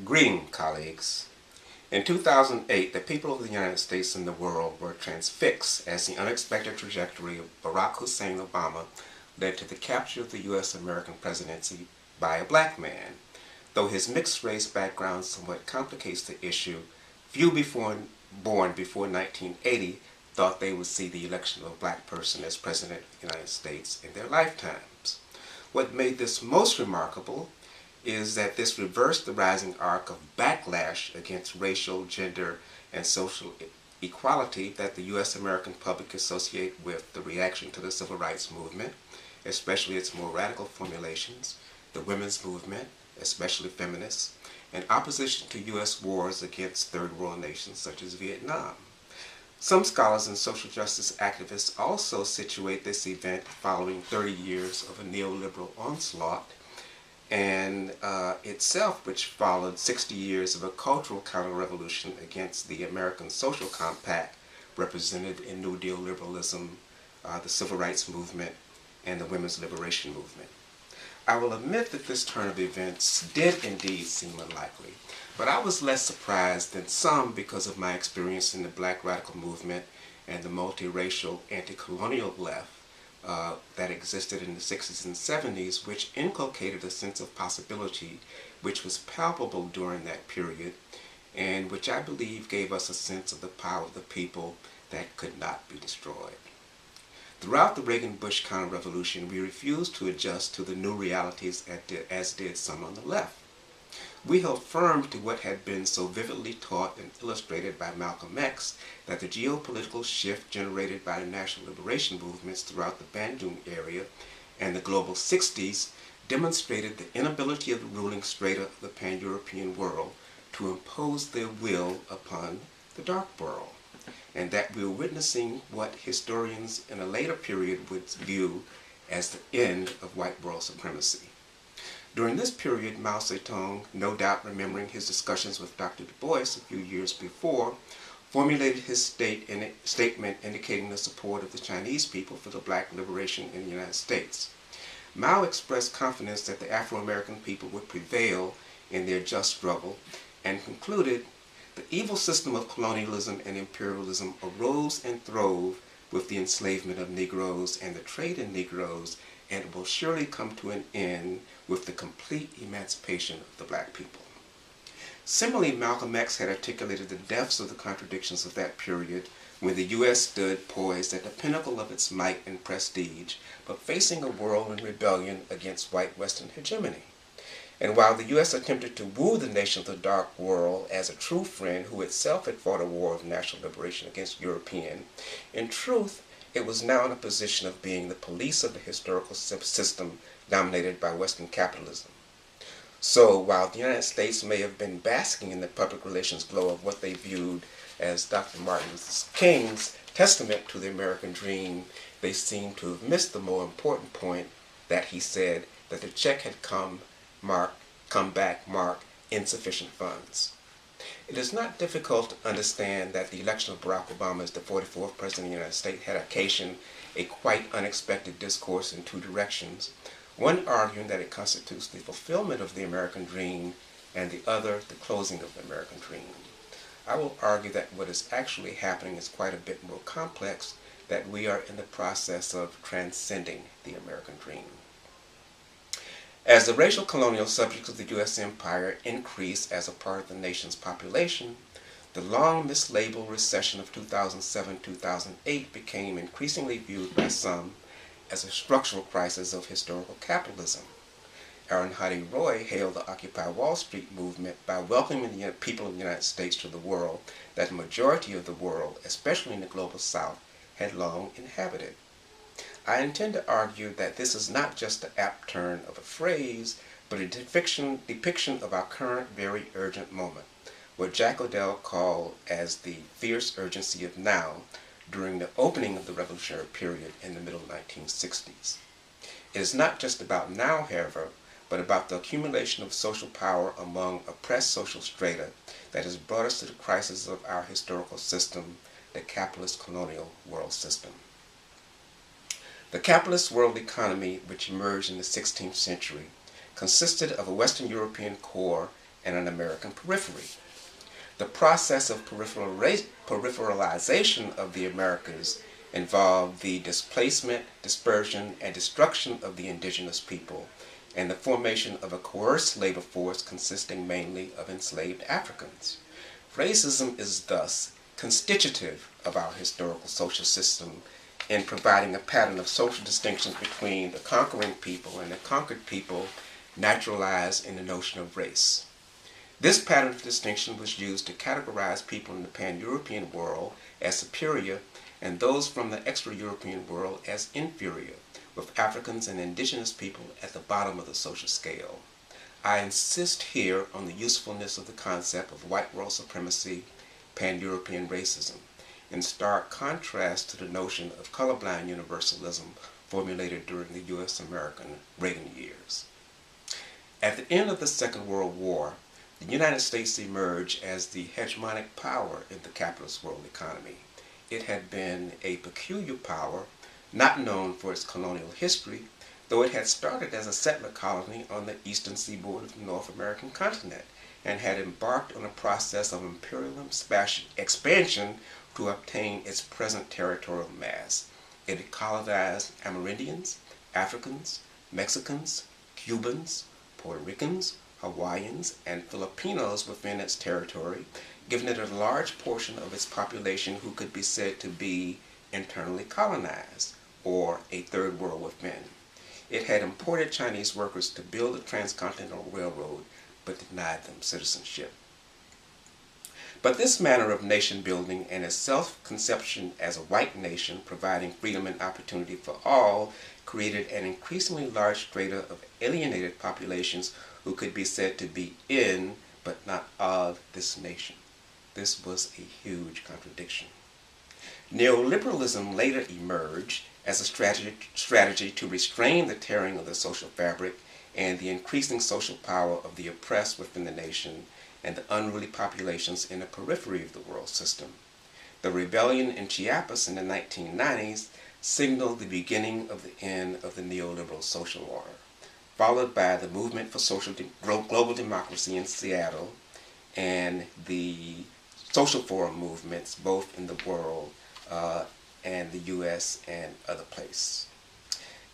Greeting, colleagues. In 2008, the people of the United States and the world were transfixed as the unexpected trajectory of Barack Hussein Obama led to the capture of the U.S. American presidency by a black man. Though his mixed-race background somewhat complicates the issue, few born before 1980 thought they would see the election of a black person as president of the United States in their lifetimes. What made this most remarkable is that this reversed the rising arc of backlash against racial, gender, and social equality that the U.S. American public associate with the reaction to the civil rights movement, especially its more radical formulations, the women's movement, especially feminists, and opposition to U.S. wars against third world nations such as Vietnam. Some scholars and social justice activists also situate this event following 30 years of a neoliberal onslaught and itself, which followed 60 years of a cultural counter-revolution against the American Social Compact represented in New Deal liberalism, the Civil Rights Movement, and the Women's Liberation Movement. I will admit that this turn of events did indeed seem unlikely, but I was less surprised than some because of my experience in the Black Radical Movement and the multiracial anti-colonial left that existed in the 60s and 70s, which inculcated a sense of possibility which was palpable during that period and which I believe gave us a sense of the power of the people that could not be destroyed. Throughout the Reagan-Bush counter-revolution, we refused to adjust to the new realities as did some on the left. We held firm to what had been so vividly taught and illustrated by Malcolm X, that the geopolitical shift generated by the national liberation movements throughout the Bandung area and the global 60s demonstrated the inability of the ruling strata of the pan-European world to impose their will upon the dark world, and that we were witnessing what historians in a later period would view as the end of white world supremacy. During this period, Mao Zedong, no doubt remembering his discussions with Dr. Du Bois a few years before, formulated his statement indicating the support of the Chinese people for the black liberation in the United States. Mao expressed confidence that the Afro-American people would prevail in their just struggle and concluded, "The evil system of colonialism and imperialism arose and throve with the enslavement of Negroes and the trade in Negroes, and it will surely come to an end with the complete emancipation of the black people." Similarly, Malcolm X had articulated the depths of the contradictions of that period when the U.S. stood poised at the pinnacle of its might and prestige, but facing a world in rebellion against white Western hegemony. And while the U.S. attempted to woo the nation of the dark world as a true friend who itself had fought a war of national liberation against European, in truth, it was now in a position of being the police of the historical system dominated by Western capitalism. So, while the United States may have been basking in the public relations glow of what they viewed as Dr. Martin Luther King's testament to the American dream, they seem to have missed the more important point that he said that the check had come back marked insufficient funds. It is not difficult to understand that the election of Barack Obama as the 44th President of the United States had occasioned a quite unexpected discourse in two directions, one arguing that it constitutes the fulfillment of the American dream, and the other the closing of the American dream. I will argue that what is actually happening is quite a bit more complex, that we are in the process of transcending the American dream. As the racial colonial subjects of the U.S. empire increased as a part of the nation's population, the long mislabeled recession of 2007-2008 became increasingly viewed by some as a structural crisis of historical capitalism. Arundhati Roy hailed the Occupy Wall Street movement by welcoming the people of the United States to the world that the majority of the world, especially in the global South, had long inhabited. I intend to argue that this is not just the apt turn of a phrase, but a depiction of our current very urgent moment, what Jack Odell called as the fierce urgency of now during the opening of the revolutionary period in the middle 1960s. It is not just about now, however, but about the accumulation of social power among oppressed social strata that has brought us to the crisis of our historical system, the capitalist colonial world system. The capitalist world economy, which emerged in the 16th century, consisted of a Western European core and an American periphery. The process of peripheralization of the Americas involved the displacement, dispersion, and destruction of the indigenous people and the formation of a coerced labor force consisting mainly of enslaved Africans. Racism is thus constitutive of our historical social system in providing a pattern of social distinctions between the conquering people and the conquered people naturalized in the notion of race. This pattern of distinction was used to categorize people in the pan-European world as superior and those from the extra-European world as inferior, with Africans and indigenous people at the bottom of the social scale. I insist here on the usefulness of the concept of white world supremacy, pan-European racism, in stark contrast to the notion of colorblind universalism formulated during the U.S.-American Reagan years. At the end of the Second World War, the United States emerged as the hegemonic power in the capitalist world economy. It had been a peculiar power, not known for its colonial history, though it had started as a settler colony on the eastern seaboard of the North American continent and had embarked on a process of imperial expansion to obtain its present territorial mass. It had colonized Amerindians, Africans, Mexicans, Cubans, Puerto Ricans, Hawaiians, and Filipinos within its territory, giving it a large portion of its population who could be said to be internally colonized, or a third world within. It had imported Chinese workers to build the transcontinental railroad, but denied them citizenship. But this manner of nation building and its self-conception as a white nation providing freedom and opportunity for all created an increasingly large strata of alienated populations who could be said to be in, but not of, this nation. This was a huge contradiction. Neoliberalism later emerged as a strategy to restrain the tearing of the social fabric and the increasing social power of the oppressed within the nation and the unruly populations in the periphery of the world system. The rebellion in Chiapas in the 1990s signaled the beginning of the end of the neoliberal social order, followed by the movement for global democracy in Seattle and the social forum movements both in the world and the U.S. and other places.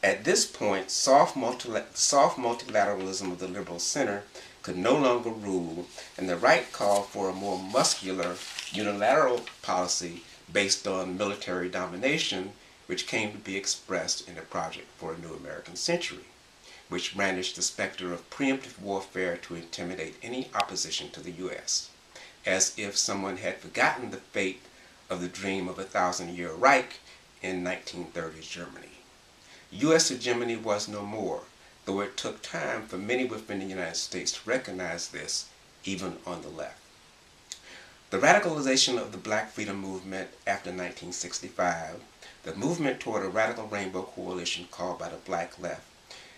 At this point, soft multilateralism of the liberal center could no longer rule, and the right called for a more muscular, unilateral policy based on military domination, which came to be expressed in the Project for a New American Century, which brandished the specter of preemptive warfare to intimidate any opposition to the U.S., as if someone had forgotten the fate of the dream of a 1,000-year Reich in 1930s Germany. U.S. hegemony was no more, though it took time for many within the United States to recognize this, even on the left. The radicalization of the Black freedom movement after 1965, the movement toward a radical rainbow coalition called by the Black left,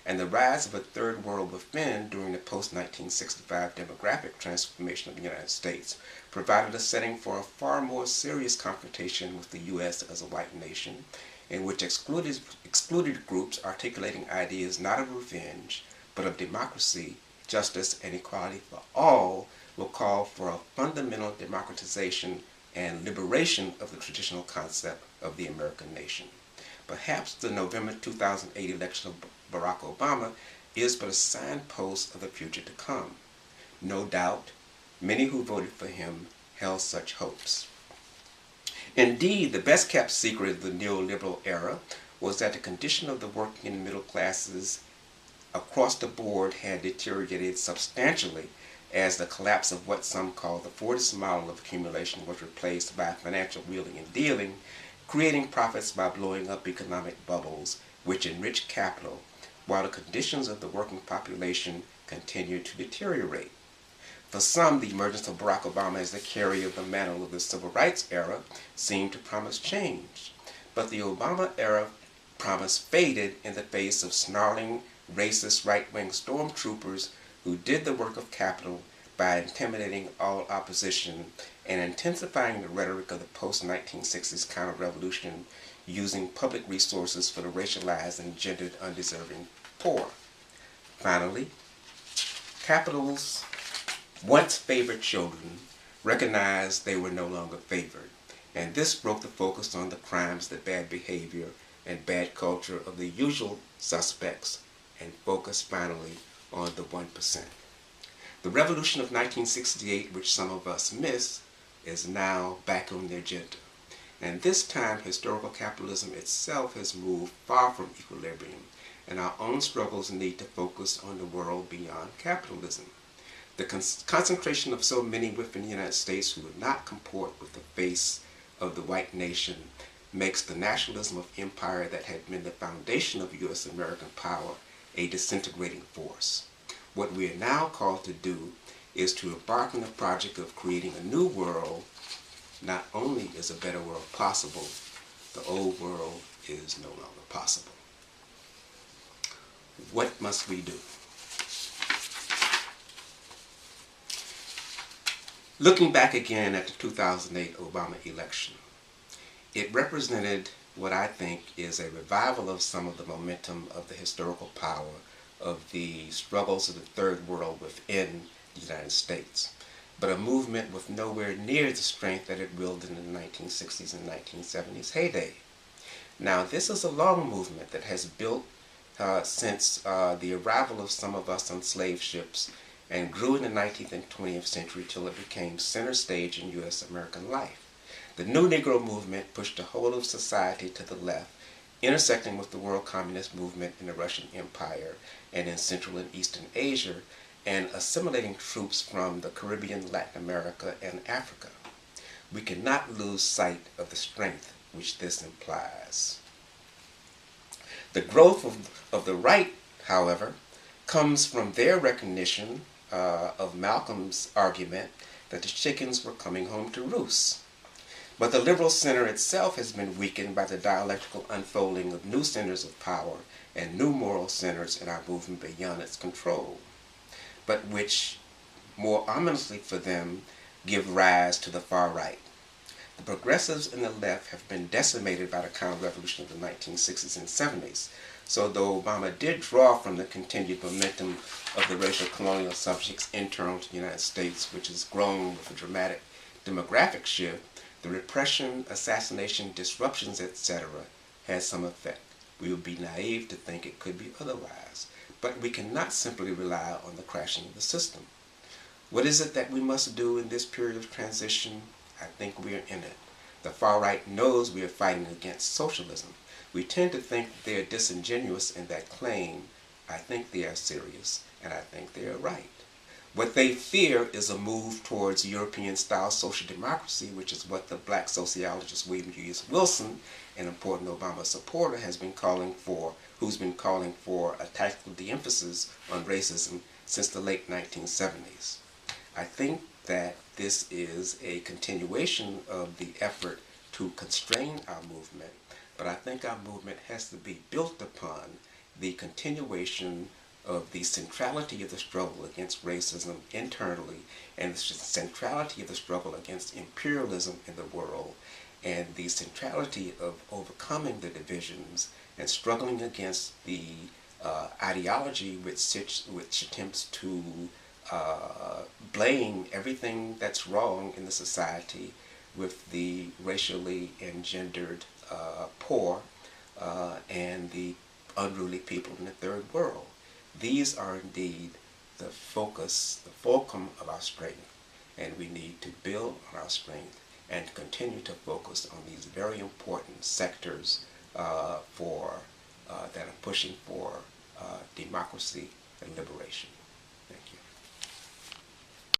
and the rise of a third world within during the post-1965 demographic transformation of the United States provided a setting for a far more serious confrontation with the U.S. as a white nation, in which excluded groups articulating ideas not of revenge, but of democracy, justice, and equality for all will call for a fundamental democratization and liberation of the traditional concept of the American nation. Perhaps the November 2008 election of Barack Obama is but a signpost of the future to come. No doubt, many who voted for him held such hopes. Indeed, the best-kept secret of the neoliberal era was that the condition of the working and middle classes across the board had deteriorated substantially as the collapse of what some call the Fordist model of accumulation was replaced by financial wheeling and dealing, creating profits by blowing up economic bubbles which enriched capital, while the conditions of the working population continued to deteriorate. For some, the emergence of Barack Obama as the carrier of the mantle of the civil rights era seemed to promise change. But the Obama era promise faded in the face of snarling, racist right-wing stormtroopers who did the work of capital by intimidating all opposition and intensifying the rhetoric of the post-1960s counter-revolution using public resources for the racialized and gendered undeserving poor. Finally, capital's Once favored children recognized they were no longer favored, and this broke the focus on the crimes, the bad behavior, and bad culture of the usual suspects, and focused finally on the 1%. The revolution of 1968, which some of us miss, is now back on the agenda. And this time, historical capitalism itself has moved far from equilibrium, and our own struggles need to focus on the world beyond capitalism. The concentration of so many within the United States who do not comport with the face of the white nation makes the nationalism of empire that had been the foundation of U.S. American power a disintegrating force. What we are now called to do is to embark on the project of creating a new world. Not only is a better world possible, the old world is no longer possible. What must we do? Looking back again at the 2008 Obama election, it represented what I think is a revival of some of the momentum of the historical power of the struggles of the third world within the United States, but a movement with nowhere near the strength that it wielded in the 1960s and 1970s heyday. Now, this is a long movement that has built since the arrival of some of us on slave ships and grew in the 19th and 20th century till it became center stage in U.S. American life. The New Negro movement pushed the whole of society to the left, intersecting with the world communist movement in the Russian Empire and in Central and Eastern Asia, and assimilating troops from the Caribbean, Latin America, and Africa. We cannot lose sight of the strength which this implies. The growth of the right, however, comes from their recognition of Malcolm's argument that the chickens were coming home to roost. But the liberal center itself has been weakened by the dialectical unfolding of new centers of power and new moral centers in our movement beyond its control, but which, more ominously for them, give rise to the far right. The progressives in the left have been decimated by the counter-revolution of the 1960s and 70s, so though Obama did draw from the continued momentum of the racial colonial subjects internal to the United States, which has grown with a dramatic demographic shift, the repression, assassination, disruptions, etc. has some effect. We would be naive to think it could be otherwise, but we cannot simply rely on the crashing of the system. What is it that we must do in this period of transition? I think we are in it. The far right knows we are fighting against socialism. We tend to think they are disingenuous in that claim. I think they are serious, and I think they are right. What they fear is a move towards European-style social democracy, which is what the black sociologist William U.S. Wilson, an important Obama supporter, has been calling for, who's been calling for a tactical de-emphasis on racism since the late 1970s. I think that this is a continuation of the effort to constrain our movement, but I think our movement has to be built upon the continuation of the centrality of the struggle against racism internally and the centrality of the struggle against imperialism in the world and the centrality of overcoming the divisions and struggling against the ideology which attempts to blame everything that's wrong in the society with the racially engendered poor and the unruly people in the third world. These are indeed the focus, the fulcrum of our strength, and we need to build on our strength and continue to focus on these very important sectors that are pushing for democracy and liberation.